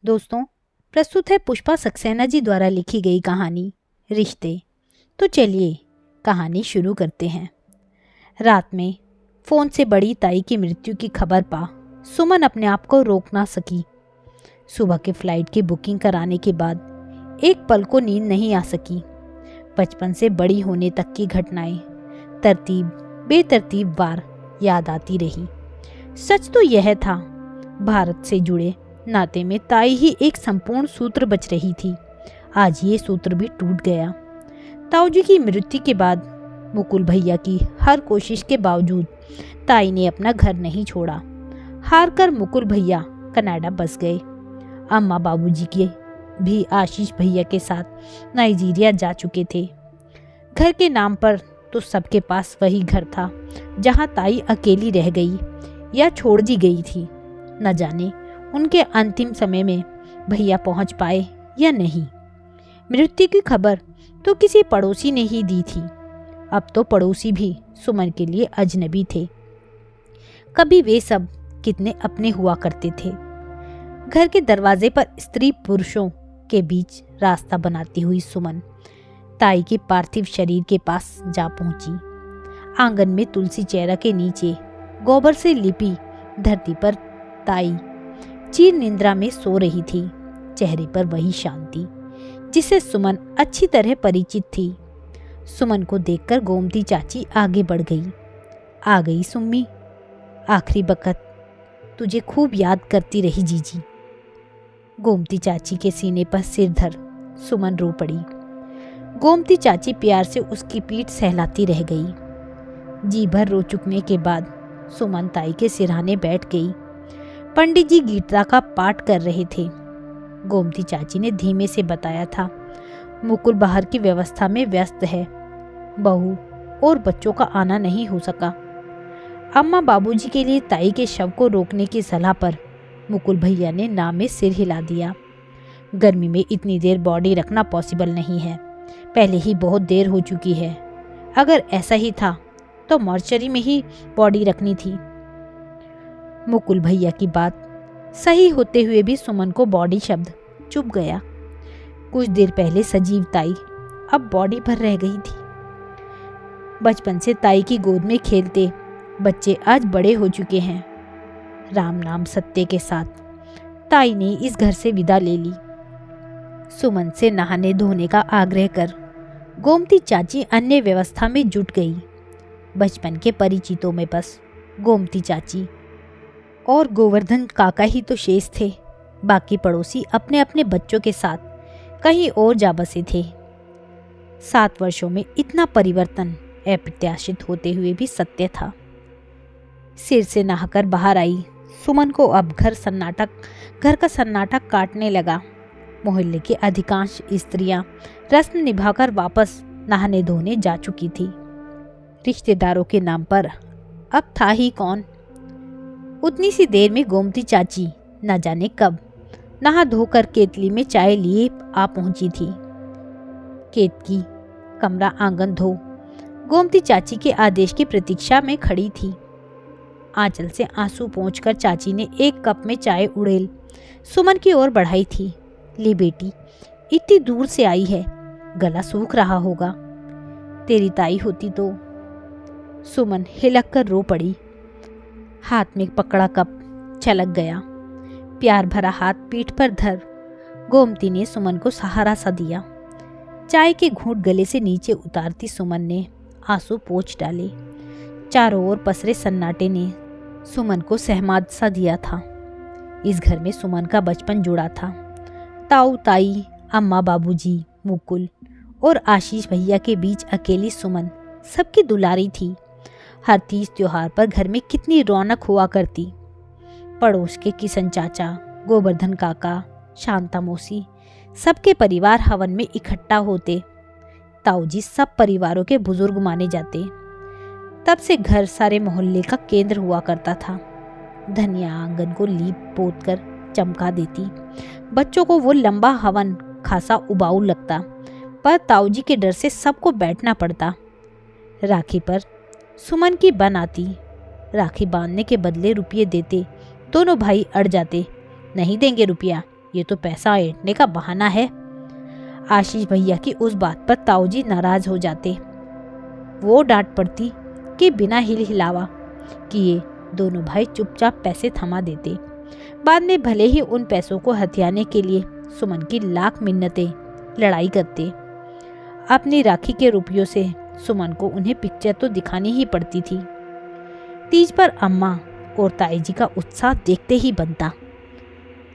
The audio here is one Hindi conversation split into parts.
दोस्तों, प्रस्तुत है पुष्पा सक्सेना जी द्वारा लिखी गई कहानी रिश्ते। तो चलिए कहानी शुरू करते हैं। रात में फ़ोन से बड़ी ताई की मृत्यु की खबर पा सुमन अपने आप को रोक ना सकी। सुबह के फ्लाइट की बुकिंग कराने के बाद एक पल को नींद नहीं आ सकी। बचपन से बड़ी होने तक की घटनाएं तरतीब बेतरतीब वार याद आती रही। सच तो यह था, भारत से जुड़े नाते में ताई ही एक संपूर्ण सूत्र बच रही थी। आज ये सूत्र भी टूट गया। ताऊजी की मृत्यु के बाद मुकुल भैया की हर कोशिश के बावजूद ताई ने अपना घर नहीं छोड़ा। हार कर मुकुल भैया कनाडा बस गए। अम्मा बाबूजी के भी आशीष भैया के साथ नाइजीरिया जा चुके थे। घर के नाम पर तो सबके पास वही घर था जहां ताई अकेली रह गई या छोड़ दी गई थी। न जाने उनके अंतिम समय में भैया पहुंच पाए या नहीं। मृत्यु की खबर तो किसी पड़ोसी ने ही दी थी। अब तो पड़ोसी भी सुमन के लिए अजनबी थे। कभी वे सब कितने अपने हुआ करते थे। घर के दरवाजे पर स्त्री पुरुषों के बीच रास्ता बनाती हुई सुमन ताई के पार्थिव शरीर के पास जा पहुंची। आंगन में तुलसी चेहरा के नीचे गोबर से लिपी धरती पर ताई चीर निंद्रा में सो रही थी। चेहरे पर वही शांति जिसे सुमन अच्छी तरह परिचित थी। सुमन को देखकर गोमती चाची आगे बढ़ गई। आ गई सुम्मी, आखिरी बखत तुझे खूब याद करती रही जीजी। गोमती चाची के सीने पर सिर धर सुमन रो पड़ी। गोमती चाची प्यार से उसकी पीठ सहलाती रह गई। जी भर रो चुकने के बाद सुमन ताई के सिरहाने बैठ गई। पंडित जी गीता का पाठ कर रहे थे। गोमती चाची ने धीमे से बताया था, मुकुल बाहर की व्यवस्था में व्यस्त है, बहू और बच्चों का आना नहीं हो सका। अम्मा बाबूजी के लिए ताई के शव को रोकने की सलाह पर मुकुल भैया ने ना में सिर हिला दिया। गर्मी में इतनी देर बॉडी रखना पॉसिबल नहीं है, पहले ही बहुत देर हो चुकी है। अगर ऐसा ही था तो मॉर्चरी में ही बॉडी रखनी थी। मुकुल भैया की बात सही होते हुए भी सुमन को बॉडी शब्द चुभ गया। कुछ देर पहले सजीव ताई अब बॉडी पर रह गई थी। बचपन से ताई की गोद में खेलते बच्चे आज बड़े हो चुके हैं। राम नाम सत्य के साथ ताई ने इस घर से विदा ले ली। सुमन से नहाने धोने का आग्रह कर गोमती चाची अन्य व्यवस्था में जुट गई। बचपन के परिचितों में बस गोमती चाची और गोवर्धन काका ही तो शेष थे। बाकी पड़ोसी अपने अपने बच्चों के साथ कहीं और जा बसे थे। 7 वर्षों में इतना परिवर्तन अप्रत्याशित होते हुए भी सत्य था। सिर से नहाकर बाहर आई सुमन को अब घर का सन्नाटा काटने लगा। मोहल्ले की अधिकांश स्त्रियां रस्म निभाकर वापस नहाने धोने जा चुकी थी। रिश्तेदारों के नाम पर अब था ही कौन। उतनी सी देर में गोमती चाची न जाने कब नहा धोकर केतली में चाय लिए आ पहुंची थी। केतकी कमरा आंगन धो गोमती चाची के आदेश की प्रतीक्षा में खड़ी थी। आंचल से आंसू पोंछकर चाची ने एक कप में चाय उड़ेल सुमन की ओर बढ़ाई थी। ले बेटी, इतनी दूर से आई है, गला सूख रहा होगा। तेरी ताई होती तो। सुमन हिलक कर रो पड़ी। हाथ में पकड़ा कप छलक गया। प्यार भरा हाथ पीठ पर धर गोमती ने सुमन को सहारा सा दिया। चाय के घूंट गले से नीचे उतारती सुमन ने आंसू पोंछ डाले। चारों ओर पसरे सन्नाटे ने सुमन को सहमाद सा दिया था। इस घर में सुमन का बचपन जुड़ा था। ताऊ ताई, अम्मा बाबूजी, मुकुल और आशीष भैया के बीच अकेली सुमन सबकी दुलारी थी। हर तीज त्योहार पर घर में कितनी रौनक हुआ करती। पड़ोस के किशन चाचा, गोवर्धन काका, शांता मौसी, सबके परिवार हवन में इकट्ठा होते। ताऊजी सब परिवारों के बुजुर्ग माने जाते। तब से घर सारे मोहल्ले का केंद्र हुआ करता था। धनिया आंगन को लीप पोत कर चमका देती। बच्चों को वो लंबा हवन खासा उबाऊ लगता, पर ताऊजी के डर से सबको बैठना पड़ता। राखी पर सुमन की बन आती। राखी बांधने के बदले रुपये देते। दोनों भाई अड़ जाते, नहीं देंगे रुपया, ये तो पैसा ऐंठने का बहाना है। आशीष भैया की उस बात पर ताऊजी नाराज हो जाते। वो डांट पड़ती कि बिना हिलावा किए दोनों भाई चुपचाप पैसे थमा देते। बाद में भले ही उन पैसों को हथियाने के लिए सुमन की लाख मिन्नतें लड़ाई करते। अपनी राखी के रुपयों से सुमन को उन्हें पिक्चर तो दिखानी ही पड़ती थी। तीज पर अम्मा और ताई जी का उत्साह देखते ही बनता।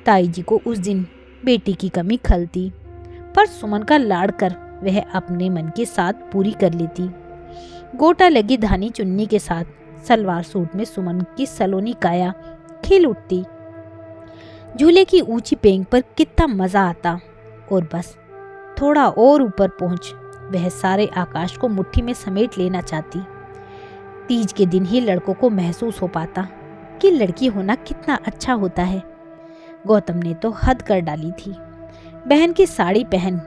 ताई जी को उस दिन बेटी की कमी खलती, पर सुमन का लाड़ कर वह अपने मन की साथ पूरी कर लेती। गोटा लगी धानी चुन्नी के साथ सलवार सूट में सुमन की सलोनी काया खिल उठती। झूले की ऊंची पेंग पर कितना मजा आता, और बस थोड़ा और ऊपर पहुंच वह सारे आकाश को मुट्ठी में समेट लेना चाहती। तीज के दिन ही लड़कों को महसूस हो पाता कि लड़की होना कितना अच्छा होता है। गौतम ने तो हद कर डाली थी। बहन की साड़ी पहन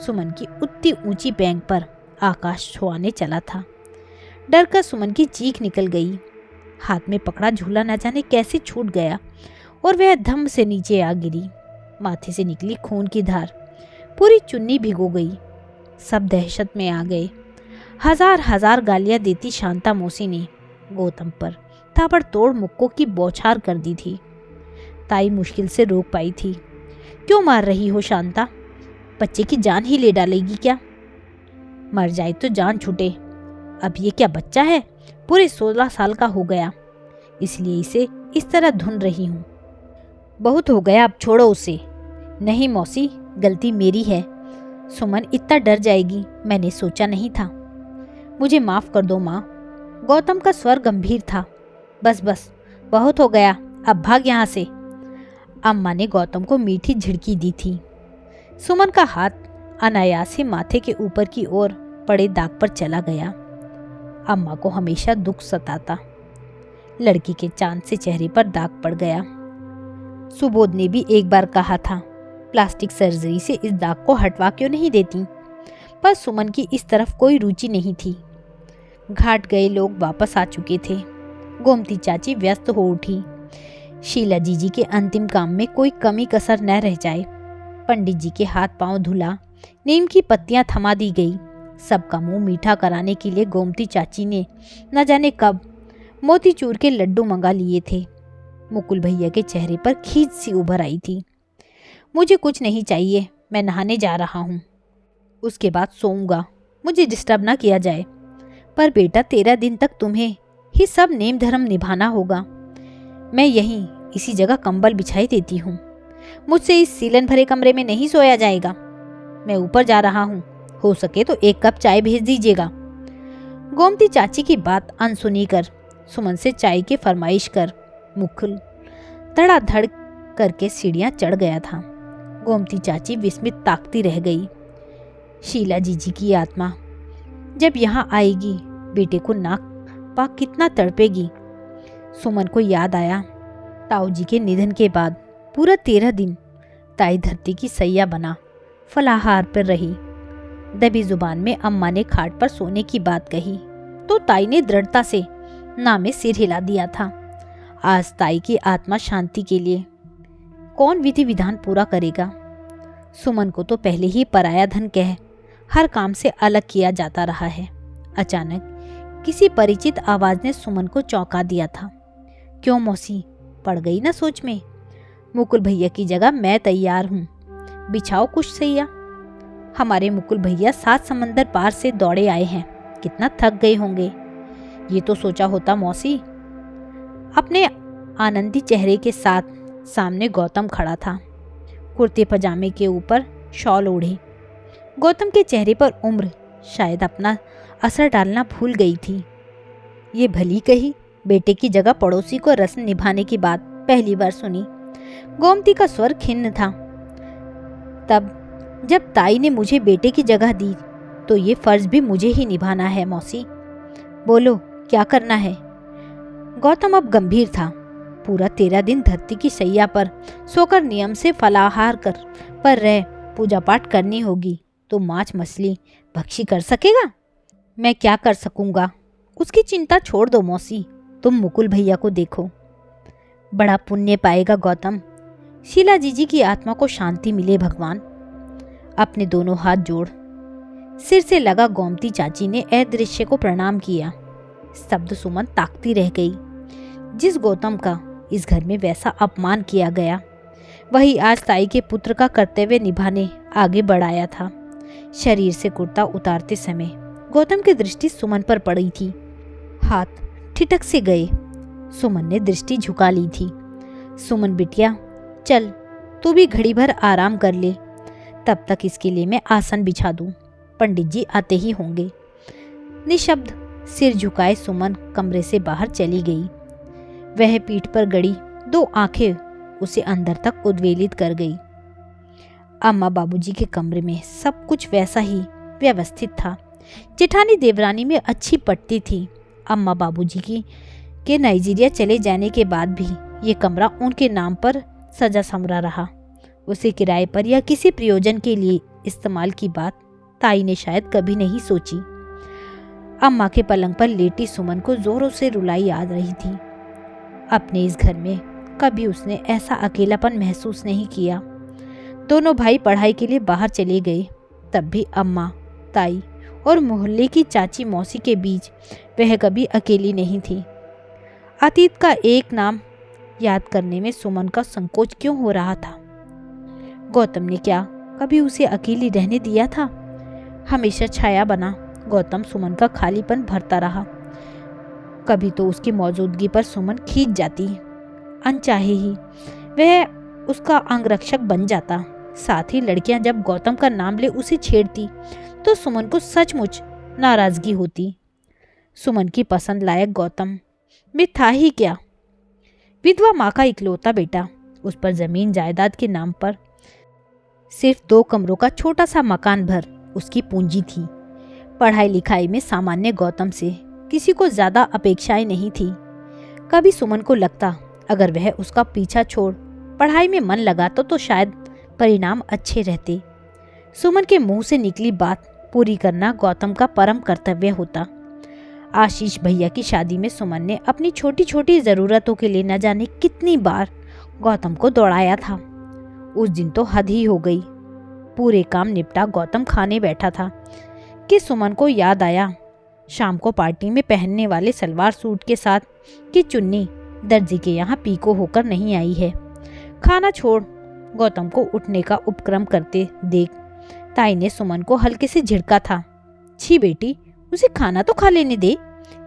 सुमन की उतनी ऊंची पेंग पर आकाश छुआने चला था। डर कर सुमन की चीख निकल गई। हाथ में पकड़ा झूला न जाने कैसे छूट गया और वह धम से नीचे आ गिरी। माथे से निकली खून की धार, पूरी चुन्नी भिगो गई। सब दहशत में आ गए। हजार हजार गालियां देती शांता मौसी ने गौतम पर ताबड़तोड़ मुक्कों की बौछार कर दी थी। ताई मुश्किल से रोक पाई थी। क्यों मार रही हो शांता? बच्चे की जान ही ले डालेगी क्या? मर जाए तो जान छूटे। अब ये क्या बच्चा है? पूरे 16 साल का हो गया, इसलिए इसे इस तरह धुन रही हूँ। बहुत हो गया, अब छोड़ो उसे। नहीं मौसी, गलती मेरी है। सुमन इतना डर जाएगी मैंने सोचा नहीं था। मुझे माफ कर दो माँ। गौतम का स्वर गंभीर था। बस बस, बहुत हो गया, अब भाग यहाँ से। अम्मा ने गौतम को मीठी झिड़की दी थी। सुमन का हाथ अनायास ही माथे के ऊपर की ओर पड़े दाग पर चला गया। अम्मा को हमेशा दुख सताता। लड़की के चांद से चेहरे पर दाग पड़ गया। सुबोध ने भी एक बार कहा था प्लास्टिक सर्जरी से इस दाग को हटवा क्यों नहीं देती, पर सुमन की इस तरफ कोई रुचि नहीं थी। घाट गए लोग वापस आ चुके थे। गोमती चाची व्यस्त हो उठी। शीला जीजी के अंतिम काम में कोई कमी कसर न रह जाए। पंडित जी के हाथ पांव धुला, नीम की पत्तियां थमा दी गई। सबका मुंह मीठा कराने के लिए गोमती चाची ने न जाने कब मोतीचूर के लड्डू मंगा लिए थे। मुकुल भैया के चेहरे पर खींच सी उभर आई थी। मुझे कुछ नहीं चाहिए, मैं नहाने जा रहा हूँ, उसके बाद सोऊंगा, मुझे डिस्टर्ब ना किया जाए। पर बेटा 13 दिन तक तुम्हें ही सब नेम धर्म निभाना होगा। मैं यहीं इसी जगह कंबल बिछाई देती हूँ। मुझसे इस सीलन भरे कमरे में नहीं सोया जाएगा। मैं ऊपर जा रहा हूँ, हो सके तो 1 कप चाय भेज दीजिएगा। गोमती चाची की बात अनसुनी कर सुमन से चाय की फरमाइश कर मुकुल धड़ाधड़ करके सीढ़ियां चढ़ गया था। गोमती चाची विस्मित ताकती रह गई। शीला जीजी की आत्मा जब यहाँ आएगी बेटे को नाक पा कितना तड़पेगी। सुमन को याद आया ताऊ जी के निधन के बाद पूरा 13 दिन ताई धरती की सैया बना फलाहार पर रही। दबी जुबान में अम्मा ने खाट पर सोने की बात कही तो ताई ने दृढ़ता से ना में सिर हिला दिया था। आज ताई की आत्मा शांति के लिए कौन विधि विधान पूरा करेगा? सुमन को तो पहले ही पराया धन कह हर काम से अलग किया जाता रहा है। अचानक किसी परिचित आवाज ने सुमन को चौंका दिया था। क्यों मौसी, पड़ गई ना सोच में? मुकुल भैया की जगह मैं तैयार हूँ, बिछाओ कुछ सैया। हमारे मुकुल भैया 7 समंदर पार से दौड़े आए हैं, कितना थक गए होंगे। ये तो सोचा होता मौसी। अपने आनंदी चेहरे के साथ सामने गौतम खड़ा था, कुर्ते पजामे के ऊपर शॉल ओढ़े। गौतम के चेहरे पर उम्र शायद अपना असर डालना भूल गई थी। ये भली कही बेटे की जगह पड़ोसी को रस्म निभाने की बात पहली बार सुनी। गोमती का स्वर खिन्न था। तब जब ताई ने मुझे बेटे की जगह दी तो ये फर्ज भी मुझे ही निभाना है मौसी। बोलो क्या करना है? गौतम अब गंभीर था। पूरा 13 दिन धरती की सैया पर सोकर नियम से फलाहार कर पर रह पूजा पाठ करनी होगी तो मांस मछली भक्षी कर सकेगा? मैं क्या कर सकूंगा उसकी चिंता छोड़ दो मौसी। तुम मुकुल भैया को देखो, बड़ा पुण्य पाएगा गौतम। शीला जीजी की आत्मा को शांति मिले भगवान। अपने दोनों हाथ जोड़ सिर से लगा गोमती चाची ने अदृश्य को प्रणाम किया। स्तब्ध सुमन ताकती रह गई। जिस गौतम का इस घर में वैसा अपमान किया गया, वही आज ताई के पुत्र का कर्तव्य निभाने आगे बढ़ाया था। शरीर से कुर्ता उतारते समय गौतम की दृष्टि सुमन पर पड़ी थी। हाथ ठिठक से गए। सुमन ने दृष्टि झुका ली थी। सुमन बिटिया, चल तू भी घड़ी भर आराम कर ले, तब तक इसके लिए मैं आसन बिछा दूं। पंडित जी आते ही होंगे। निशब्द सिर झुकाए सुमन कमरे से बाहर चली गई। वह पीठ पर गड़ी दो आंखें उसे अंदर तक उद्वेलित कर गई। अम्मा बाबूजी के कमरे में सब कुछ वैसा ही व्यवस्थित था। जेठानी देवरानी में अच्छी पटती थी। अम्मा बाबूजी के नाइजीरिया चले जाने के बाद भी ये कमरा उनके नाम पर सजा संवरा रहा। उसे किराए पर या किसी प्रयोजन के लिए इस्तेमाल की बात ताई ने शायद कभी नहीं सोची। अम्मा के पलंग पर लेटी सुमन को जोरों से रुलाई आ रही थी। अपने इस घर में कभी उसने ऐसा अकेलापन महसूस नहीं किया। दोनों भाई पढ़ाई के लिए बाहर चले गए, तब भी अम्मा, ताई और मोहल्ले की चाची मौसी के बीच वह कभी अकेली नहीं थी। अतीत का एक नाम याद करने में सुमन का संकोच क्यों हो रहा था? गौतम ने क्या कभी उसे अकेली रहने दिया था? हमेशा छाया बना गौतम सुमन का खालीपन भरता रहा। कभी तो उसकी मौजूदगी पर सुमन खींच जाती, अनचाहे ही वह उसका अंगरक्षक बन जाता। साथ ही लड़कियां जब गौतम का नाम ले उसे छेड़ती तो सुमन को सचमुच नाराजगी होती। सुमन की पसंद लायक गौतम में था ही क्या? विधवा माँ का इकलौता बेटा, उस पर जमीन जायदाद के नाम पर सिर्फ 2 कमरों का छोटा सा मकान भर उसकी पूंजी थी। पढ़ाई लिखाई में सामान्य गौतम से किसी को ज्यादा अपेक्षाएं नहीं थी। कभी सुमन को लगता अगर वह उसका पीछा छोड़ पढ़ाई में मन लगाता तो शायद परिणाम अच्छे रहते। सुमन के मुंह से निकली बात पूरी करना गौतम का परम कर्तव्य होता। आशीष भैया की शादी में सुमन ने अपनी छोटी छोटी जरूरतों के लिए न जाने कितनी बार गौतम को दौड़ाया था। उस दिन तो हद ही हो गई। पूरे काम निपटा गौतम खाने बैठा था कि सुमन को याद आया शाम को पार्टी में पहनने वाले सलवार सूट के साथ कि चुन्नी दर्जी के यहाँ पीको होकर नहीं आई है। खाना छोड़ गौतम को उठने का उपक्रम करते देख ताई ने सुमन को हल्के से झिड़का था। छी बेटी, उसे खाना तो खा लेने दे,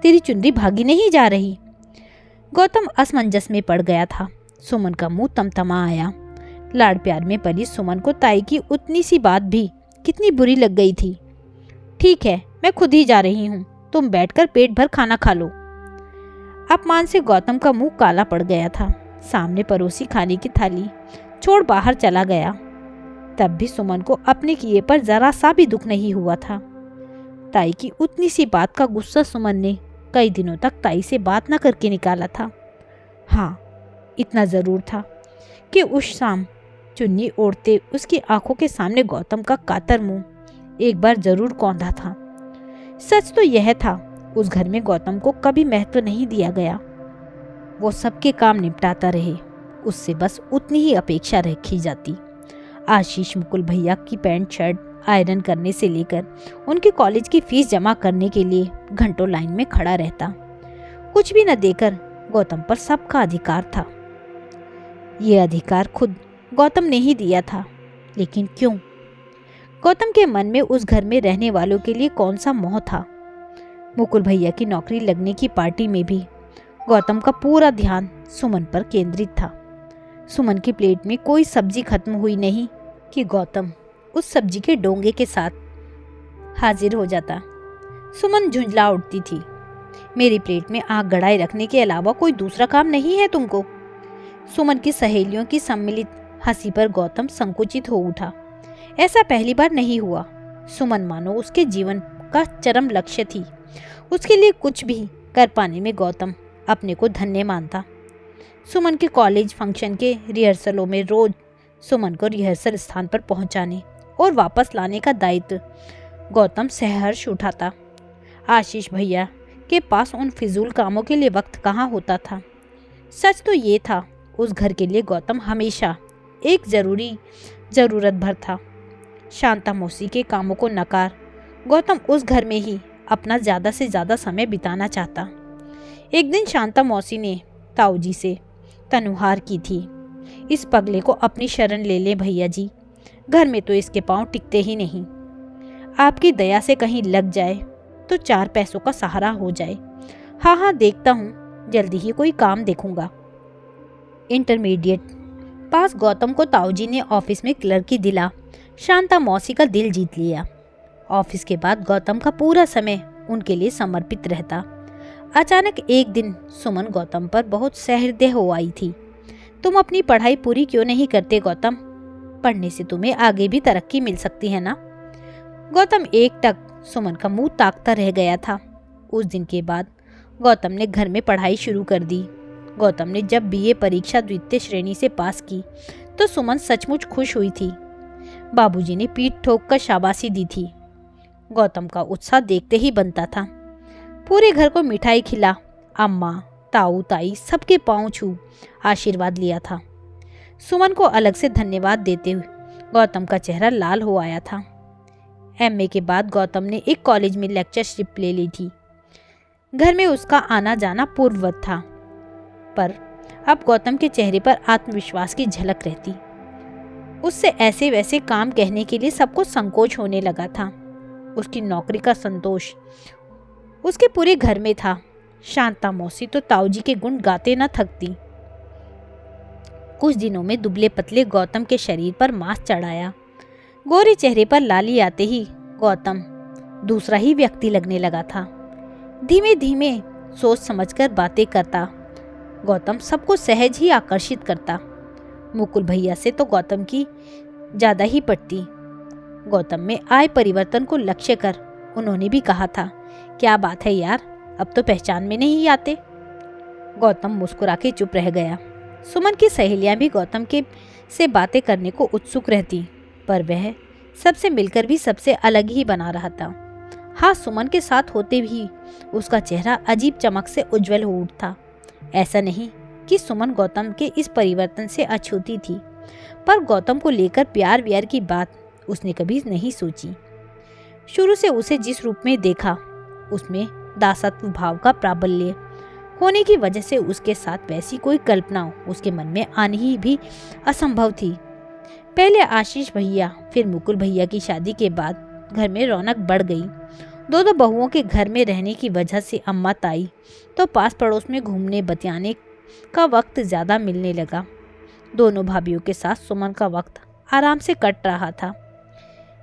तेरी चुनरी भागी नहीं जा रही। गौतम असमंजस में पड़ गया था। सुमन का मुंह तमतमा आया। लाड़ प्यार में पली सुमन को ताई की उतनी सी बात भी कितनी बुरी लग गई थी। ठीक है, मैं खुद ही जा रही हूँ, तुम बैठकर पेट भर खाना खा लो। अपमान से गौतम का मुंह काला पड़ गया था। सामने परोसी खाने की थाली छोड़ बाहर चला गया। तब भी सुमन को अपने किए पर जरा सा भी दुख नहीं हुआ था। ताई की उतनी सी बात का गुस्सा सुमन ने कई दिनों तक ताई से बात न करके निकाला था। हाँ, इतना जरूर था कि उस शाम चुन्नी ओढ़ते उसकी आंखों के सामने गौतम का कातर मुंह एक बार जरूर कौंधा था। सच तो यह था, उस घर में गौतम को कभी महत्व नहीं दिया गया। वो सबके काम निपटाता रहे, उससे बस उतनी ही अपेक्षा रखी जाती। आशीष मुकुल भैया की पैंट शर्ट आयरन करने से लेकर उनके कॉलेज की फीस जमा करने के लिए घंटों लाइन में खड़ा रहता। कुछ भी न देकर गौतम पर सबका अधिकार था। ये अधिकार खुद गौतम ने ही दिया था, लेकिन क्यों? गौतम के मन में उस घर में रहने वालों के लिए कौन सा मोह था? मुकुल भैया की नौकरी लगने की पार्टी में भी गौतम का पूरा ध्यान सुमन पर केंद्रित था। सुमन की प्लेट में कोई सब्जी खत्म हुई नहीं कि गौतम उस सब्जी के डोंगे के साथ हाजिर हो जाता। सुमन झुंझला उठती थी। मेरी प्लेट में आग गड़ाए रखने के अलावा कोई दूसरा काम नहीं है तुमको? सुमन की सहेलियों की सम्मिलित हंसी पर गौतम संकुचित हो उठा। ऐसा पहली बार नहीं हुआ। सुमन मानो उसके जीवन का चरम लक्ष्य थी। उसके लिए कुछ भी कर पाने में गौतम अपने को धन्य मानता। सुमन के कॉलेज फंक्शन के रिहर्सलों में रोज सुमन को रिहर्सल स्थान पर पहुंचाने और वापस लाने का दायित्व गौतम सहर्ष उठाता। आशीष भैया के पास उन फिजूल कामों के लिए वक्त कहाँ होता था। सच तो ये था, उस घर के लिए गौतम हमेशा एक ज़रूरत भर था। शांता मौसी के कामों को नकार गौतम उस घर में ही अपना ज़्यादा से ज़्यादा समय बिताना चाहता। एक दिन शांता मौसी ने ताऊ जी से तनुहार की थी, इस पगले को अपनी शरण ले ले भैया जी, घर में तो इसके पांव टिकते ही नहीं। आपकी दया से कहीं लग जाए तो 4 पैसों का सहारा हो जाए। हाँ हाँ, देखता हूँ, जल्दी ही कोई काम देखूंगा। इंटरमीडिएट पास गौतम को ताऊजी ने ऑफिस में क्लर्की दिला शांता मौसी का दिल जीत लिया। ऑफिस के बाद गौतम का पूरा समय उनके लिए समर्पित रहता। अचानक एक दिन सुमन गौतम पर बहुत सहृदय हो आई थी। तुम अपनी पढ़ाई पूरी क्यों नहीं करते गौतम? पढ़ने से तुम्हें आगे भी तरक्की मिल सकती है ना। गौतम एकटक सुमन का मुंह ताकता रह गया था। उस दिन के बाद गौतम ने घर में पढ़ाई शुरू कर दी। गौतम ने जब बीए परीक्षा द्वितीय श्रेणी से पास की तो सुमन सचमुच खुश हुई थी। बाबूजी ने पीठ ठोक कर शाबाशी दी थी। गौतम का उत्साह देखते ही बनता था। पूरे घर को मिठाई खिला, अम्मा, ताऊ, ताई सबके पांव छू आशीर्वाद लिया था। सुमन को अलग से धन्यवाद देते हुए गौतम का चेहरा लाल हो आया था। एमए के बाद गौतम ने एक कॉलेज में लेक्चरशिप ले ली थी। घर में उसका आना जाना पूर्ववत था, पर अब गौतम के चेहरे पर आत्मविश्वास की झलक रहती। उससे ऐसे वैसे काम कहने के लिए सबको संकोच होने लगा था। उसकी नौकरी का संतोष उसके पूरे घर में था। शांता मौसी तो ताऊजी के गुण गाते न थकती। कुछ दिनों में दुबले पतले गौतम के शरीर पर मांस चढ़ाया। गोरे चेहरे पर लाली आते ही गौतम दूसरा ही व्यक्ति लगने लगा था। धीमे धीमे सोच समझकर बातें करता गौतम सबको सहज ही आकर्षित करता। मुकुल भैया से तो गौतम की ज़्यादा ही पटती। गौतम में आए परिवर्तन को लक्ष्य कर उन्होंने भी कहा था, क्या बात है यार, अब तो पहचान में नहीं आते। गौतम मुस्कुरा के चुप रह गया। सुमन की सहेलियां भी गौतम के से बातें करने को उत्सुक रहती, पर वह सबसे मिलकर भी सबसे अलग ही बना रहा था। हाँ, सुमन के साथ होते भी उसका चेहरा अजीब चमक से उज्जवल हो उठता। ऐसा नहीं कि सुमन गौतम के इस परिवर्तन से अछूती थी, पर गौतम को लेकर प्यार व्यार की बात उसने कभी नहीं सोची। शुरू से उसे जिस रूप में देखा उसमें दासत्व भाव का प्राबल्य होने की वजह से उसके साथ वैसी कोई कल्पना उसके मन में आनी ही भी असंभव थी। पहले आशीष भैया फिर मुकुल भैया की शादी के बाद घर में रौनक बढ़ गई। दो बहुओं के घर में रहने की वजह से अम्मा ताई तो पास पड़ोस में घूमने बतियाने का वक्त ज़्यादा मिलने लगा। दोनों भाभीयों के साथ सुमन का वक्त आराम से कट रहा था।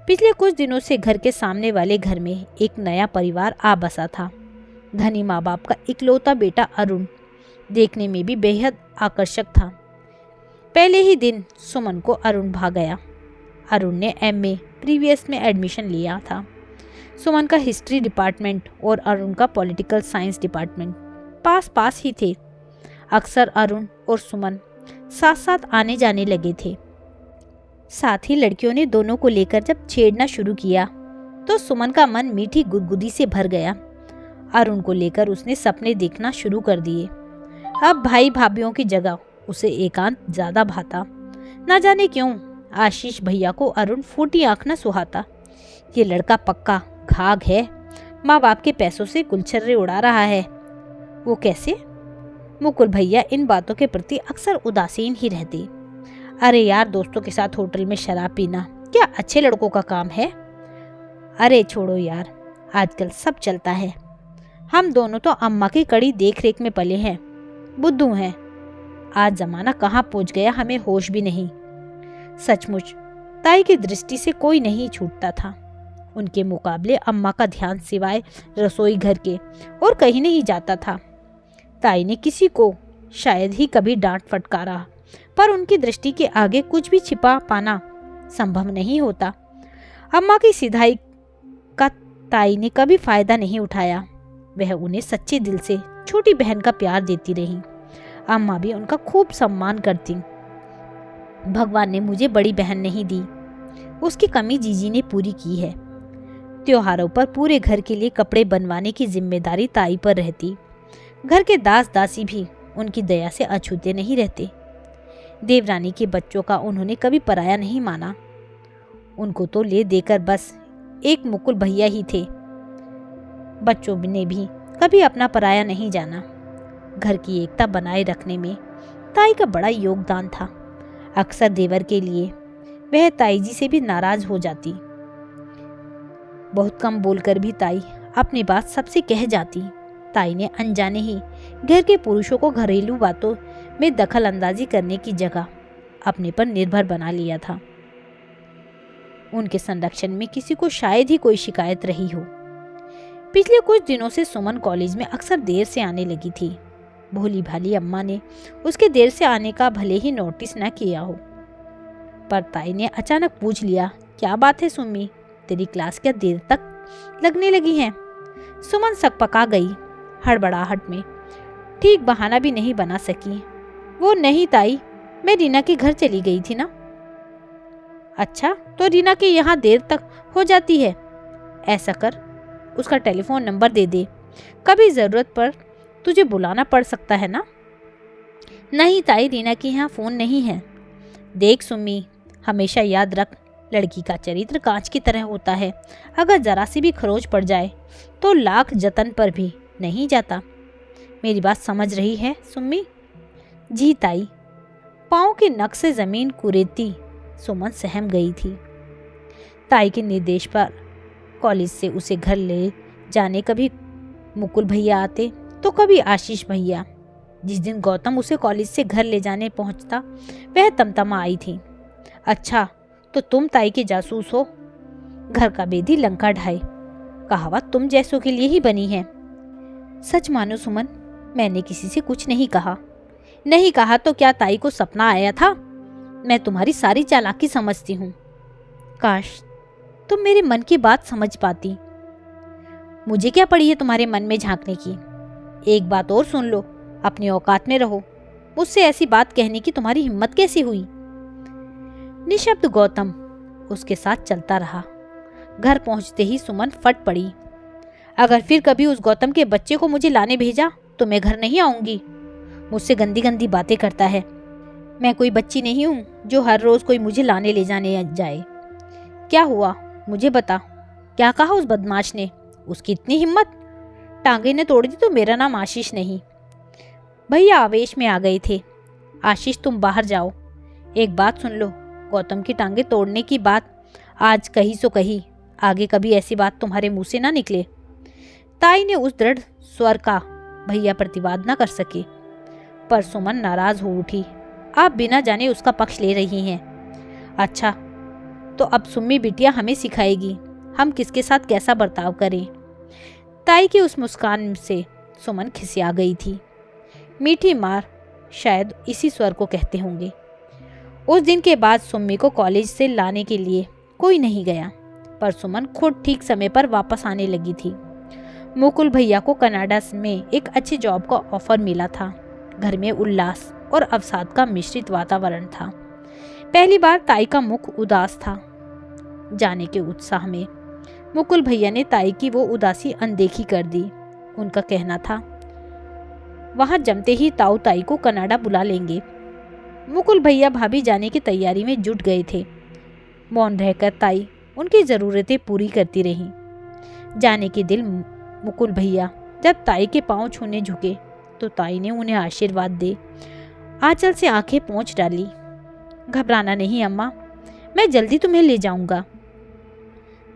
पिछले कुछ दिनों से घर के सामने वाले घर में एक नया परिवार आ बसा था। धनी माँ बाप का इकलौता बेटा अरुण देखने में भी बेहद आकर्षक था। पहले ही दिन सुमन को अरुण भा गया। अरुण ने एमए प्रीवियस में एडमिशन लिया था। सुमन का हिस्ट्री डिपार्टमेंट और अरुण का पॉलिटिकल साइंस डिपार्टमेंट पास पास ही थे। अक्सर अरुण और सुमन साथ साथ आने जाने लगे थे। साथ ही लड़कियों ने दोनों को लेकर जब छेड़ना शुरू किया तो सुमन का मन मीठी गुदगुदी से भर गया। अरुण को लेकर उसने सपने देखना शुरू कर दिए। अब भाई भाभीयों की जगह उसे एकांत ज्यादा भाता। ना जाने क्यों आशीष भैया को अरुण फूटी आंख न सुहाता। ये लड़का पक्का घाघ है, माँ बाप के पैसों से गुलछर्रे उड़ा रहा है। वो कैसे? मुकुल भैया इन बातों के प्रति अक्सर उदासीन ही रहते। अरे यार, दोस्तों के साथ होटल में शराब पीना क्या अच्छे लड़कों का काम है? अरे छोड़ो यार, आजकल सब चलता है। हम दोनों तो अम्मा की कड़ी देख रेख में पले हैं, बुद्धू हैं। आज जमाना कहाँ पहुँच गया हमें होश भी नहीं। सचमुच ताई की दृष्टि से कोई नहीं छूटता था। उनके मुकाबले अम्मा का ध्यान सिवाय रसोई घर के और कहीं नहीं जाता था। ताई ने किसी को शायद ही कभी डांट फटकारा, पर उनकी दृष्टि के आगे कुछ भी छिपा पाना संभव नहीं होता। अम्मा की सिधाई का ताई ने कभी फायदा नहीं उठाया। वह उन्हें सच्चे दिल से छोटी बहन का प्यार देती रही। अम्मा भी उनका खूब सम्मान करती। भगवान ने मुझे बड़ी बहन नहीं दी, उसकी कमी जीजी ने पूरी की है। त्योहारों पर पूरे घर के लिए कपड़े बनवाने की जिम्मेदारी ताई पर रहती। घर के दास दासी भी उनकी दया से अछूते नहीं रहते। देवरानी के बच्चों का उन्होंने कभी पराया नहीं माना। उनको तो ले देकर बस एक मुकुल भैया ही थे। बच्चों ने भी कभी अपना पराया नहीं जाना। घर की एकता बनाए रखने में ताई का बड़ा योगदान था। अक्सर देवर के लिए वह ताई जी से भी नाराज हो जाती। बहुत कम बोलकर भी ताई अपनी बात सबसे कह जाती। ताई ने अनजाने ही घर के पुरुषों को घरेलू बातों में दखल अंदाजी करने की जगह अपने पर निर्भर बना लिया था। उनके संरक्षण में किसी को शायद ही कोई शिकायत रही हो। पिछले कुछ दिनों से सुमन कॉलेज में अक्सर देर से आने लगी थी। भोली भाली अम्मा ने उसके देर से आने का भले ही नोटिस न किया हो, पर ताई ने अचानक पूछ लिया, क्या बात है सुम्मी, तेरी क्लास क्या देर तक लगने लगी है? सुमन सकपका गई। हड़बड़ाहट में ठीक बहाना भी नहीं बना सकी। वो नहीं ताई, मैं रीना के घर चली गई थी ना। अच्छा, तो रीना के यहाँ देर तक हो जाती है? ऐसा कर, उसका टेलीफोन नंबर दे दे, कभी जरूरत पर तुझे बुलाना पड़ सकता है ना। नहीं ताई, रीना के यहाँ फोन नहीं है। देख सुम्मी, हमेशा याद रख, लड़की का चरित्र कांच की तरह होता है। अगर जरा सी भी खरोच पड़ जाए तो लाख जतन पर भी नहीं जाता। मेरी बात समझ रही है सुम्मी? जी ताई। पाँव के नख से जमीन कुरेदती सुमन सहम गई थी। ताई के निर्देश पर कॉलेज से उसे घर ले जाने कभी मुकुल भैया आते तो कभी आशीष भैया। जिस दिन गौतम उसे कॉलेज से घर ले जाने पहुंचता, वह तमतमा आई थी। अच्छा, तो तुम ताई के जासूस हो? घर का बेदी लंका ढाए, कहावत तुम जैसों के लिए ही बनी है। सच मानो सुमन, मैंने किसी से कुछ नहीं कहा। नहीं कहा तो क्या ताई को सपना आया था? मैं तुम्हारी सारी चालाकी समझती हूँ। काश तुम मेरे मन की बात समझ पाती। मुझे क्या पड़ी है तुम्हारे मन में झांकने की? एक बात और सुन लो, अपनी औकात में रहो। मुझसे ऐसी बात कहने की तुम्हारी हिम्मत कैसी हुई? निशब्द गौतम उसके साथ चलता रहा। घर पहुंचते ही सुमन फट पड़ी। अगर फिर कभी उस गौतम के बच्चे को मुझे लाने भेजा तो मैं घर नहीं आऊंगी। मुझसे गंदी गंदी बातें करता है। मैं कोई बच्ची नहीं हूं जो हर रोज कोई मुझे लाने ले जाने जाए। क्या हुआ मुझे बता, क्या कहा उस बदमाश ने? उसकी इतनी हिम्मत, टांगे ने तोड़ दी तो मेरा नाम आशीष नहीं। भैया आवेश में आ गए थे। आशीष तुम बाहर जाओ। एक बात सुन लो, गौतम की टांगे तोड़ने की बात आज कही सो कही, आगे कभी ऐसी बात तुम्हारे मुंह से ना निकले। ताई ने उस दृढ़ स्वर का भैया प्रतिवाद न कर सके, पर सुमन नाराज हो उठी। आप बिना जाने उसका पक्ष ले रही हैं। अच्छा, तो अब सुम्मी बिटिया हमें सिखाएगी हम किसके साथ कैसा बर्ताव करें। ताई की उस मुस्कान से सुमन खिसिया गई थी। मीठी मार शायद इसी स्वर को कहते होंगे। उस दिन के बाद सुम्मी को कॉलेज से लाने के लिए कोई नहीं गया, पर सुमन खुद ठीक समय पर वापस आने लगी थी। मुकुल भैया को कनाडा में एक अच्छी जॉब का ऑफर मिला था। घर में उल्लास और अवसाद का मिश्रित वातावरण था। पहली बार ताई का मुख उदास था। जाने के उत्साह में मुकुल भैया ने ताई की वो उदासी अनदेखी कर दी। उनका कहना था, वहां जमते ही ताऊ ताई को कनाडा बुला लेंगे। मुकुल भैया भाभी जाने की तैयारी में जुट गए थे। मौन रहकर ताई उनकी ज़रूरतें पूरी करती रही। जाने के दिल मुकुल भैया जब ताई के पांव छूने झुके तो ताई ने उन्हें आशीर्वाद दे आंचल से आंखें पोंछ डाली। घबराना नहीं अम्मा, मैं जल्दी तुम्हें ले जाऊंगा।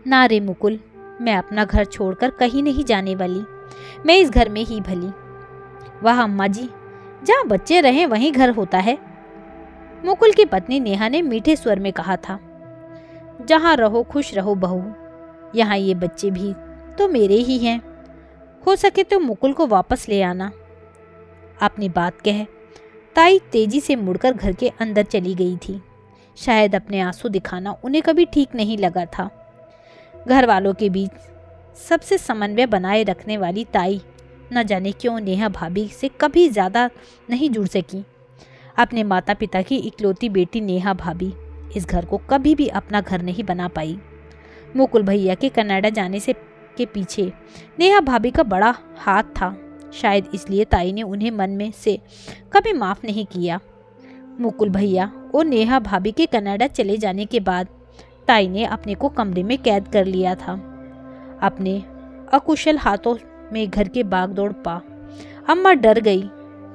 ना रे मुकुल, मैं अपना घर छोड़कर कहीं नहीं जाने वाली। मैं इस घर में ही भली। वाह अम्मा जी, जहाँ बच्चे रहें वहीं घर होता है। मुकुल की पत्नी नेहा ने मीठे स्वर में कहा था। जहाँ रहो खुश रहो बहू, यहाँ ये बच्चे भी तो मेरे ही हैं। हो सके तो मुकुल को वापस ले आना। अपनी बात कह ताई तेजी से मुड़कर घर के अंदर चली गई थी। शायद अपने आंसू दिखाना उन्हें कभी ठीक नहीं लगा था। घर वालों के बीच सबसे समन्वय बनाए रखने वाली ताई न जाने क्यों नेहा भाभी से कभी ज़्यादा नहीं जुड़ सकी। अपने माता पिता की इकलौती बेटी नेहा भाभी इस घर को कभी भी अपना घर नहीं बना पाई। मुकुल भैया के कनाडा जाने से के पीछे नेहा भाभी का बड़ा हाथ था। शायद इसलिए ताई ने उन्हें मन में से कभी माफ़ नहीं किया। मुकुल भैया और नेहा भाभी के कनाडा चले जाने के बाद ताई ने अपने को कमरे में कैद कर लिया था। अपने अकुशल हाथों में घर के बागदौड़ पा अम्मा डर गई।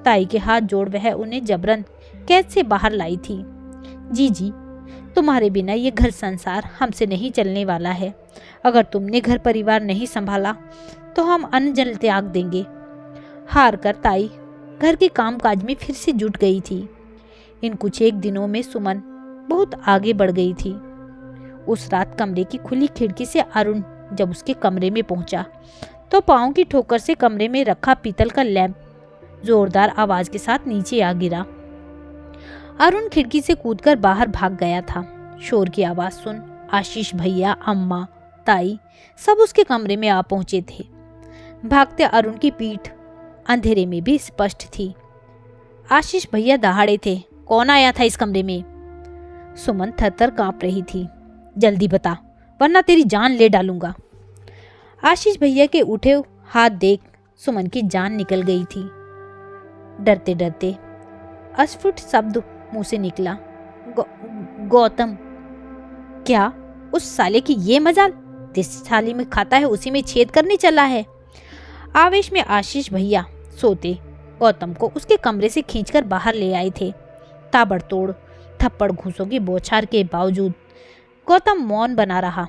ताई के हाथ जोड़ वह उन्हें जबरन कैद से बाहर लाई थी। जी तुम्हारे बिना ये घर संसार हमसे नहीं चलने वाला है। अगर तुमने घर परिवार नहीं संभाला तो हम अन्न जल त्याग देंगे। हार कर ताई घर के काम काज में फिर से जुट गई थी। इन कुछ एक दिनों में सुमन बहुत आगे बढ़ गई थी। उस रात कमरे की खुली खिड़की से अरुण जब उसके कमरे में पहुंचा तो पाँव की ठोकर से कमरे में रखा पीतल का लैंप जोरदार आवाज के साथ नीचे आ गिरा। अरुण खिड़की से कूदकर बाहर भाग गया था। शोर की आवाज सुन आशीष भैया, अम्मा, ताई सब उसके कमरे में आ पहुंचे थे। भागते अरुण की पीठ अंधेरे में भी स्पष्ट थी। आशीष भैया दहाड़े थे, कौन आया था इस कमरे में? सुमन थरथर कांप रही थी। जल्दी बता वरना तेरी जान ले डालूंगा। आशीष भैया के उठे हाथ देख सुमन की जान निकल गई थी। डरते डरते अस्फुट शब्द मुंह से निकला, गौतम। क्या उस साले की ये मजाल? जिस थाली में खाता है उसी में छेद करने चला है। आवेश में आशीष भैया सोते गौतम को उसके कमरे से खींचकर बाहर ले आए थे। ताबड़तोड़ थप्पड़ घूसों की बौछार के बावजूद गौतम मौन बना रहा।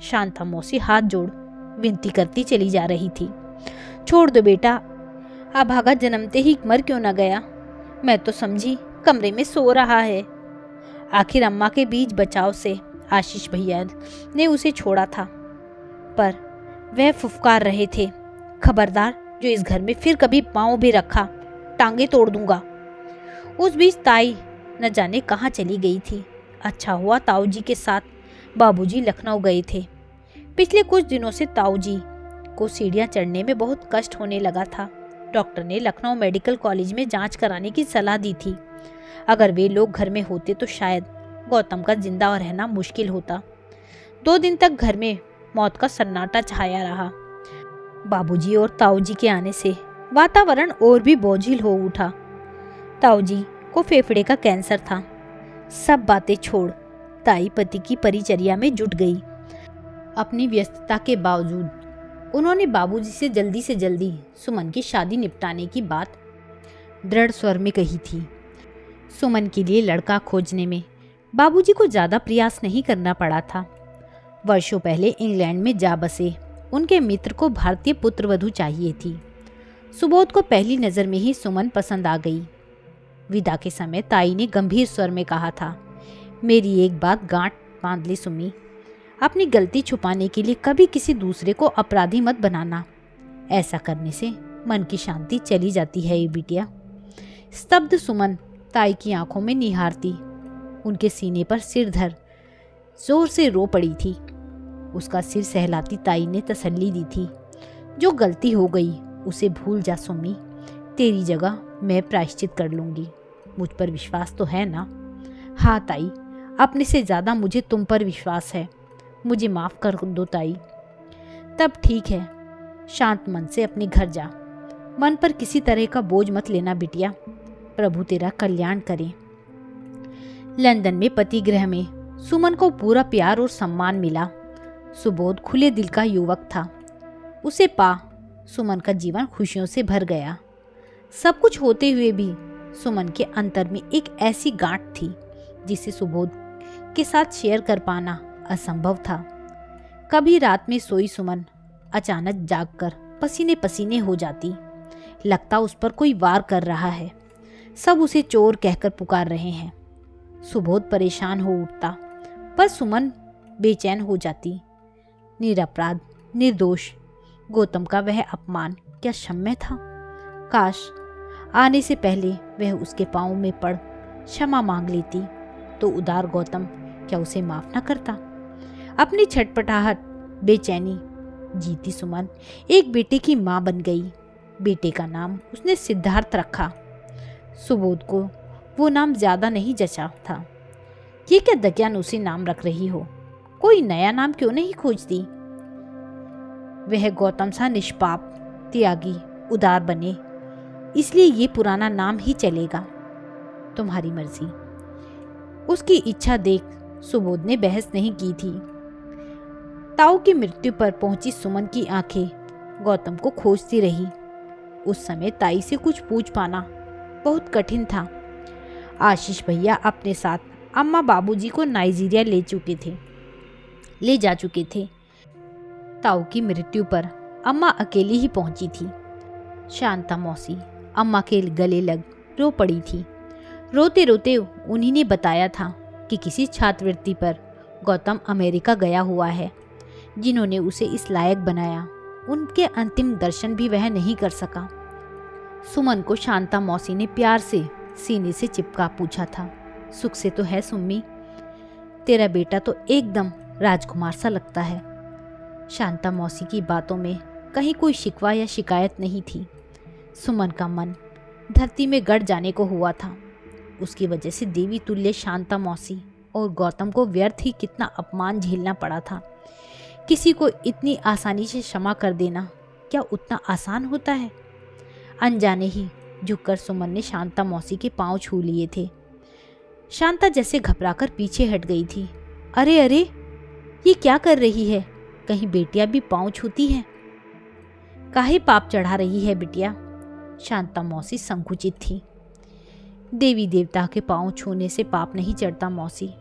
शांता मौसी हाथ जोड़ विनती करती चली जा रही थी, छोड़ दो बेटा, अभागा जन्मते ही मर क्यों न गया? मैं तो समझी कमरे में सो रहा है। आखिर अम्मा के बीच बचाव से आशीष भैया ने उसे छोड़ा था, पर वह फुफकार रहे थे, खबरदार जो इस घर में फिर कभी पांव भी रखा टांगे तोड़ दूंगा। उस बीच ताई न जाने कहाँ चली गई थी। अच्छा हुआ ताऊ जी के साथ बाबूजी लखनऊ गए थे। पिछले कुछ दिनों से ताऊ जी को सीढ़ियाँ चढ़ने में बहुत कष्ट होने लगा था। डॉक्टर ने लखनऊ मेडिकल कॉलेज में जांच कराने की सलाह दी थी। अगर वे लोग घर में होते तो शायद गौतम का जिंदा रहना मुश्किल होता। 2 दिन तक घर में मौत का सन्नाटा छाया रहा। बाबूजी और ताऊ जी के आने से वातावरण और भी बोझिल हो उठा। ताऊ जी को फेफड़े का कैंसर था। सब बातें छोड़ ताई पति की परिचर्या में जुट गई। अपनी व्यस्तता के बावजूद उन्होंने बाबूजी से जल्दी सुमन की शादी निपटाने की बात दृढ़ स्वर में कही थी। सुमन के लिए लड़का खोजने में बाबूजी को ज़्यादा प्रयास नहीं करना पड़ा था। वर्षों पहले इंग्लैंड में जा बसे उनके मित्र को भारतीय पुत्रवधू चाहिए थी। सुबोध को पहली नज़र में ही सुमन पसंद आ गई। विदा के समय ताई ने गंभीर स्वर में कहा था, मेरी एक बात गांठ बांध ली सुमी, अपनी गलती छुपाने के लिए कभी किसी दूसरे को अपराधी मत बनाना। ऐसा करने से मन की शांति चली जाती है ये बिटिया। स्तब्ध सुमन ताई की आंखों में निहारती उनके सीने पर सिर धर जोर से रो पड़ी थी। उसका सिर सहलाती ताई ने तसल्ली दी थी, जो गलती हो गई उसे भूल जा सुमी, तेरी जगह मैं प्रायश्चित कर लूँगी। मुझ पर विश्वास तो है ना? हाँ ताई, अपने से ज़्यादा मुझे तुम पर विश्वास है। मुझे माफ़ कर दो ताई। तब ठीक है, शांत मन से अपने घर जा। मन पर किसी तरह का बोझ मत लेना बिटिया। प्रभु तेरा कल्याण करे। लंदन में पति गृह में सुमन को पूरा प्यार और सम्मान मिला। सुबोध खुले दिल का युवक था। उसे पा सुमन का जीवन खुशियों से भर गया। सब कुछ होते हुए भी सुमन के अंतर में एक ऐसी गांठ थी जिसे सुबोध के साथ शेयर कर पाना असंभव था। कभी रात में सोई सुमन अचानक जागकर पसीने पसीने हो जाती। लगता उस पर कोई वार कर रहा है। सब उसे चोर कहकर पुकार रहे हैं। सुबोध परेशान हो उठता, पर सुमन बेचैन हो जाती। निरपराध, निर्दोष गौतम का वह अपमान क्या क्षम्य था? काश आने से पहले वह उसके पाँव में पड़ क्षमा मांग लेती तो उदार गौतम क्या उसे माफ न करता? अपनी छटपटाहट, बेचैनी जीती सुमन एक बेटे की माँ बन गई। बेटे का नाम उसने सिद्धार्थ रखा। सुबोध को वो नाम ज्यादा नहीं जचा था। ये क्या दकियानूसी नाम रख रही हो? कोई नया नाम क्यों नहीं खोजती? वह गौतम सा निष्पाप, त्यागी, उदार बने, इसलिए ये पुराना नाम ही चलेगा। तुम्हारी मर्जी। उसकी इच्छा देख सुबोध ने बहस नहीं की थी। ताऊ की मृत्यु पर पहुंची सुमन की आंखें गौतम को खोजती रही। उस समय ताई से कुछ पूछ पाना बहुत कठिन था। आशीष भैया अपने साथ अम्मा बाबूजी को नाइजीरिया ले जा चुके थे। ताऊ की मृत्यु पर अम्मा अकेली ही पहुंची थी। शांता मौसी अम्मा के गले लग रो पड़ी थी। रोते रोते उन्हीं ने बताया था कि किसी छात्रवृत्ति पर गौतम अमेरिका गया हुआ है। जिन्होंने उसे इस लायक बनाया, उनके अंतिम दर्शन भी वह नहीं कर सका। सुमन को शांता मौसी ने प्यार से सीने से चिपका पूछा था, सुख से तो है सुम्मी? तेरा बेटा तो एकदम राजकुमार सा लगता है। शांता मौसी की बातों में कहीं कोई शिकवा या शिकायत नहीं थी। सुमन का मन धरती में गड़ जाने को हुआ था। उसकी वजह से देवी तुल्य शांता मौसी और गौतम को व्यर्थ ही कितना अपमान झेलना पड़ा था। किसी को इतनी आसानी से क्षमा कर देना क्या उतना आसान होता है? अनजाने ही झुककर सुमन ने शांता मौसी के पांव छू लिए थे। शांता जैसे घबराकर पीछे हट गई थी। अरे अरे, ये क्या कर रही है? कहीं बेटियां भी पांव छूती हैं? काहे पाप चढ़ा रही है बिटिया? शांता मौसी संकुचित थी। देवी देवता के पांव छूने से पाप नहीं चढ़ता मौसी।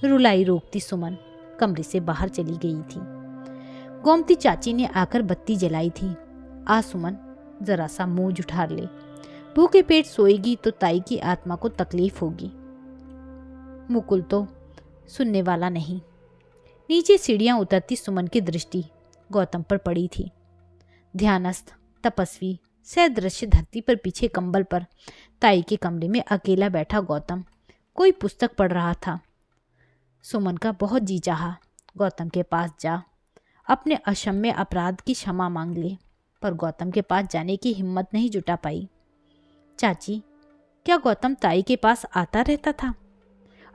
रुलाई रोकती सुमन कमरे से बाहर चली गई थी। गोमती चाची ने आकर बत्ती जलाई थी। आ सुमन, जरा सा मुंह जुठार ले। भूखे पेट सोएगी तो ताई की आत्मा को तकलीफ होगी। मुकुल तो सुनने वाला नहीं। नीचे सीढ़ियां उतरती सुमन की दृष्टि गौतम पर पड़ी थी। ध्यानस्थ, तपस्वी, सदृश्य धरती पर पीछे कंबल पर ताई के कमरे में अकेला बैठा गौतम कोई पुस्तक पढ़ रहा था। सुमन का बहुत जी चाहा गौतम के पास जा अपने अक्षम्य अपराध की क्षमा मांग ले, पर गौतम के पास जाने की हिम्मत नहीं जुटा पाई। चाची, क्या गौतम ताई के पास आता रहता था?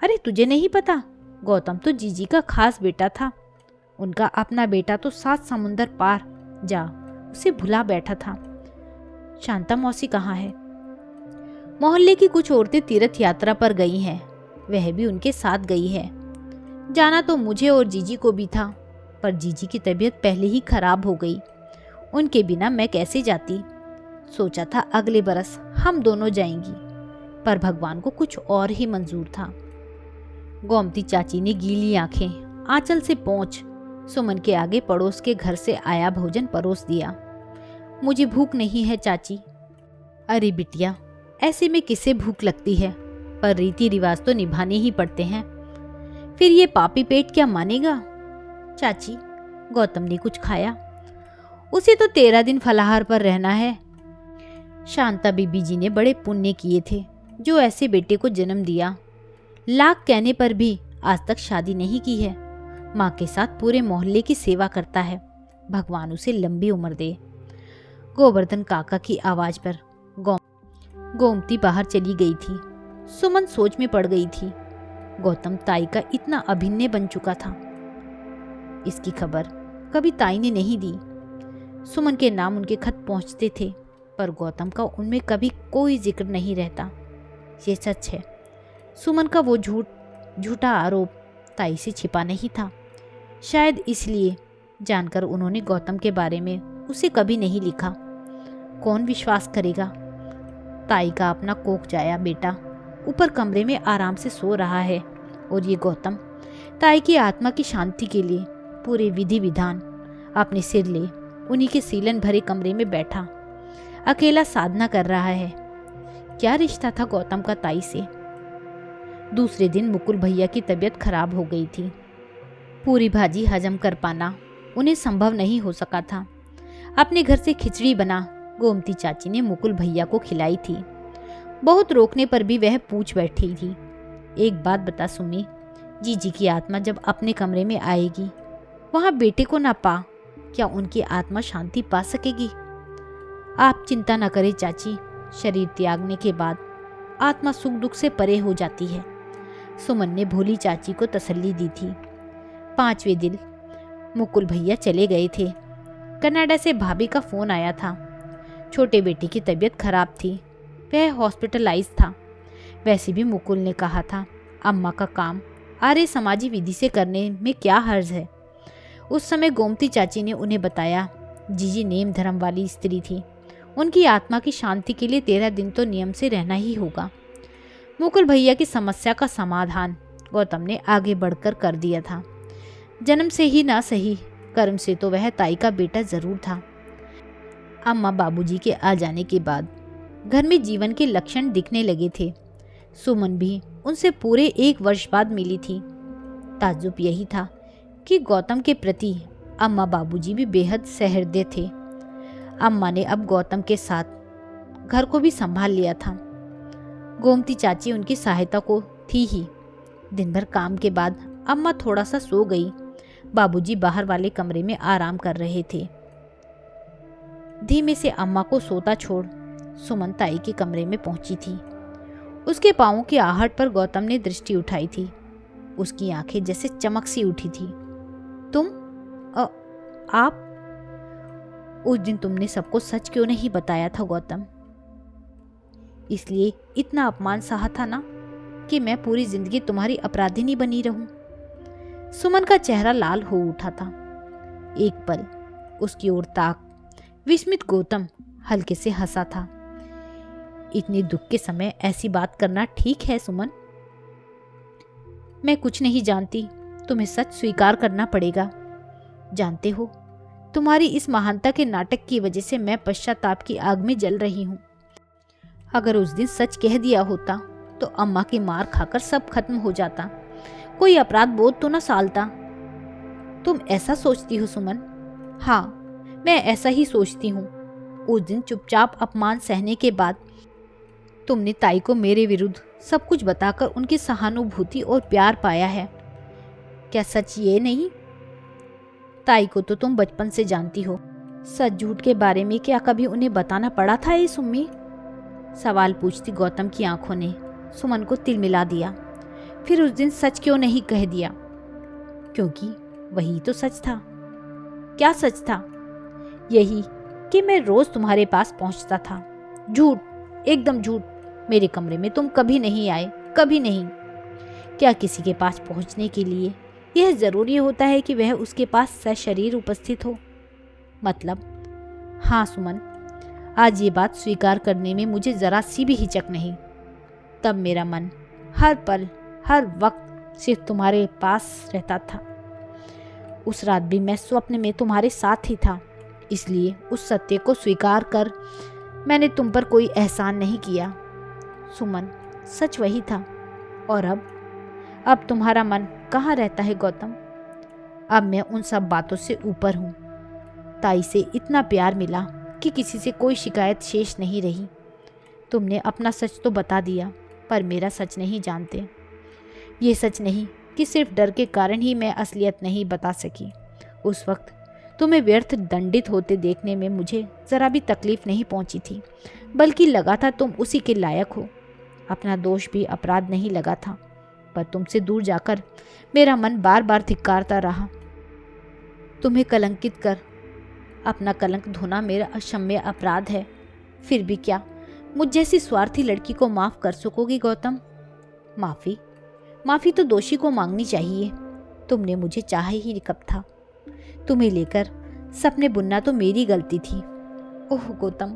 अरे तुझे नहीं पता? गौतम तो जीजी का खास बेटा था। उनका अपना बेटा तो 7 समुंदर पार जा उसे भुला बैठा था। शांता मौसी कहाँ है? मोहल्ले की कुछ औरतें तीर्थ यात्रा पर गई हैं, वह भी उनके साथ गई है। जाना तो मुझे और जीजी को भी था, पर जीजी की तबीयत पहले ही खराब हो गई। उनके बिना मैं कैसे जाती? सोचा था अगले बरस हम दोनों जाएंगी, पर भगवान को कुछ और ही मंजूर था। गोमती चाची ने गीली आंखें आंचल से पोंछ सुमन के आगे पड़ोस के घर से आया भोजन परोस दिया। मुझे भूख नहीं है चाची। अरे बिटिया, ऐसे में किसे भूख लगती है? पर रीति रिवाज तो निभाने ही पड़ते हैं। फिर ये पापी पेट क्या मानेगा? चाची, गौतम ने कुछ खाया? उसे तो 13 दिन फलाहार पर रहना है। शांता बीबी जी ने बड़े पुण्य किए थे जो ऐसे बेटे को जन्म दिया। लाख कहने पर भी आज तक शादी नहीं की है। माँ के साथ पूरे मोहल्ले की सेवा करता है। भगवान उसे लंबी उम्र दे। गोवर्धन काका की आवाज पर गोमती बाहर चली गई थी। सुमन सोच में पड़ गई थी। गौतम ताई का इतना अभिन्न बन चुका था, इसकी खबर कभी ताई ने नहीं दी। सुमन के नाम उनके खत पहुंचते थे, पर गौतम का उनमें कभी कोई जिक्र नहीं रहता। ये सच है, सुमन का वो झूठा आरोप ताई से छिपा नहीं था। शायद इसलिए जानकर उन्होंने गौतम के बारे में उसे कभी नहीं लिखा। कौन विश्वास करेगा? ताई का अपना कोख जाया बेटा ऊपर कमरे में आराम से सो रहा है, और ये गौतम ताई की आत्मा की शांति के लिए पूरे विधि विधान अपने सिर ले उन्हीं के सीलन भरे कमरे में बैठा अकेला साधना कर रहा है। क्या रिश्ता था गौतम का ताई से? दूसरे दिन मुकुल भैया की तबीयत खराब हो गई थी। पूरी भाजी हजम कर पाना उन्हें संभव नहीं हो सका था। अपने घर से खिचड़ी बना गोमती चाची ने मुकुल भैया को खिलाई थी। बहुत रोकने पर भी वह पूछ बैठी थी, एक बात बता सुमी, जीजी की आत्मा जब अपने कमरे में आएगी, वहां बेटे को ना पा, क्या उनकी आत्मा शांति पा सकेगी? आप चिंता न करें चाची, शरीर त्यागने के बाद आत्मा सुख दुख से परे हो जाती है। सुमन ने भोली चाची को तसल्ली दी थी। 5वें दिन मुकुल भैया चले गए थे। कनाडा से भाभी का फोन आया था। छोटे बेटे की तबीयत खराब थी, वह हॉस्पिटलाइज था। वैसे भी मुकुल ने कहा था, अम्मा का काम आर्य समाजी विधि से करने में क्या हर्ज है। उस समय गोमती चाची ने उन्हें बताया, जीजी नेम धर्म वाली स्त्री थी, उनकी आत्मा की शांति के लिए 13 दिन तो नियम से रहना ही होगा। मुकुल भैया की समस्या का समाधान गौतम ने आगे बढ़कर कर दिया था। जन्म से ही ना सही, कर्म से तो वह ताई का बेटा जरूर था। अम्मा बाबूजी के आ जाने के बाद घर में जीवन के लक्षण दिखने लगे थे। सुमन भी उनसे पूरे 1 वर्ष बाद मिली थी। ताज्जुब यही था कि गौतम के प्रति अम्मा बाबूजी भी बेहद सहृदय थे। अम्मा ने अब गौतम के साथ घर को भी संभाल लिया था। गोमती चाची उनकी सहायता को थी ही। दिन भर काम के बाद अम्मा थोड़ा सा सो गई। बाबूजी बाहर वाले कमरे में आराम कर रहे थे। धीमे से अम्मा को सोता छोड़ सुमन ताई के कमरे में पहुंची थी। उसके पाँवों की आहट पर गौतम ने दृष्टि उठाई थी। उसकी आंखें जैसे चमक सी उठी थी। तुम आप उस दिन तुमने सबको सच क्यों नहीं बताया था गौतम? इसलिए इतना अपमान सहा था ना कि मैं पूरी जिंदगी तुम्हारी अपराधिनी बनी रहूं। सुमन का चेहरा लाल हो उठा था। एक पल उसकी ओर ताक विस्मित गौतम हल्के से हंसा था। इतने दुख के समय ऐसी बात करना ठीक है सुमन? मैं कुछ नहीं जानती, तुम्हें सच स्वीकार करना पड़ेगा। जानते हो, तुम्हारी इस महानता के नाटक की वजह से मैं पश्चाताप की आग में जल रही हूँ। अगर उस दिन सच कह दिया होता तो अम्मा की मार खाकर सब खत्म हो जाता, कोई अपराध बोध तो न सालता। तुम ऐसा सोचती हो सुमन? हाँ, मैं ऐसा ही सोचती हूँ। उस दिन चुपचाप अपमान सहने के बाद तुमने ताई को मेरे विरुद्ध सब कुछ बताकर उनकी सहानुभूति और प्यार पाया है। क्या सच ये नहीं? ताई को तो तुम बचपन से जानती हो। सच झूठ के बारे में क्या कभी उन्हें बताना पड़ा था ये सुम्मी? सवाल पूछती गौतम की आंखों ने सुमन को तिलमिला दिया। फिर उस दिन सच क्यों नहीं कह दिया? क्योंकि वही तो सच था। क्या सच था? यही कि मैं रोज तुम्हारे पास पहुंचता था। झूठ, एकदम झूठ। मेरे कमरे में तुम कभी नहीं आए, कभी नहीं। क्या किसी के पास पहुंचने के लिए यह जरूरी होता है कि वह उसके पास सशरीर उपस्थित हो? मतलब? हाँ सुमन, आज ये बात स्वीकार करने में मुझे जरा सी भी हिचक नहीं। तब मेरा मन हर पल हर वक्त सिर्फ तुम्हारे पास रहता था। उस रात भी मैं स्वप्न में तुम्हारे साथ ही था। इसलिए उस सत्य को स्वीकार कर मैंने तुम पर कोई एहसान नहीं किया। सुमन, सच वही था। और अब तुम्हारा मन कहाँ रहता है गौतम? अब मैं उन सब बातों से ऊपर हूँ। ताई से इतना प्यार मिला कि किसी से कोई शिकायत शेष नहीं रही। तुमने अपना सच तो बता दिया, पर मेरा सच नहीं जानते। ये सच नहीं कि सिर्फ डर के कारण ही मैं असलियत नहीं बता सकी। उस वक्त तुम्हें व्यर्थ दंडित होते देखने में मुझे ज़रा भी तकलीफ नहीं पहुंची थी, बल्कि लगा था तुम उसी के लायक हो। अपना दोष भी अपराध नहीं लगा था, पर तुमसे दूर जाकर मेरा मन बार बार धिक्कारता रहा। तुम्हें कलंकित कर अपना कलंक धोना मेरा अक्षम्य अपराध है। फिर भी क्या मुझ जैसी स्वार्थी लड़की को माफ़ कर सकोगी गौतम? माफ़ी तो दोषी को मांगनी चाहिए। तुमने मुझे चाहा ही कब था? तुम्हें लेकर सपने बुनना तो मेरी गलती थी। ओह गौतम,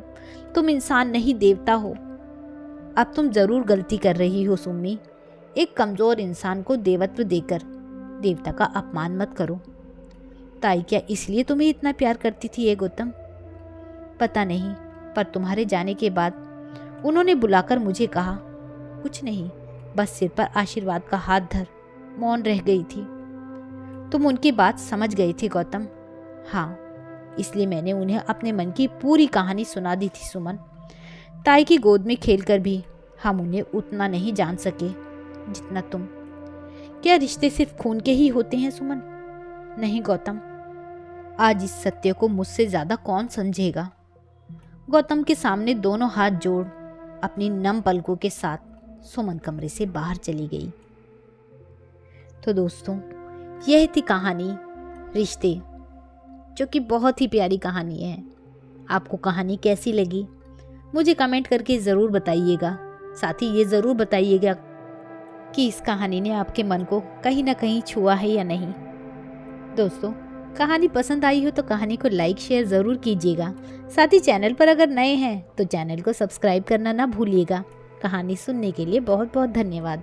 तुम इंसान नहीं देवता हो। अब तुम जरूर गलती कर रही हो सुम्मी। एक कमजोर इंसान को देवत्व देकर देवता का अपमान मत करो। ताई क्या इसलिए तुम्हें इतना प्यार करती थी ये गौतम? पता नहीं, पर तुम्हारे जाने के बाद उन्होंने बुलाकर मुझे कहा, कुछ नहीं, बस सिर पर आशीर्वाद का हाथ धर मौन रह गई थी। तुम उनकी बात समझ गए थे गौतम। हाँ, इसलिए मैंने उन्हें अपने मन की पूरी कहानी सुना दी थी सुमन। ताई की गोद में खेलकर भी हम उन्हें उतना नहीं जान सके जितना तुम। क्या रिश्ते सिर्फ खून के ही होते हैं सुमन? नहीं गौतम, आज इस सत्य को मुझसे ज्यादा कौन समझेगा? गौतम के सामने दोनों हाथ जोड़ अपनी नम पलकों के साथ सुमन कमरे से बाहर चली गई। तो दोस्तों, यह थी कहानी रिश्ते, जो कि बहुत ही प्यारी कहानी है। आपको कहानी कैसी लगी मुझे कमेंट करके ज़रूर बताइएगा। साथ ही ये ज़रूर बताइएगा कि इस कहानी ने आपके मन को कहीं ना कहीं छुआ है या नहीं। दोस्तों, कहानी पसंद आई हो तो कहानी को लाइक शेयर ज़रूर कीजिएगा। साथ ही चैनल पर अगर नए हैं तो चैनल को सब्सक्राइब करना ना भूलिएगा। कहानी सुनने के लिए बहुत बहुत धन्यवाद।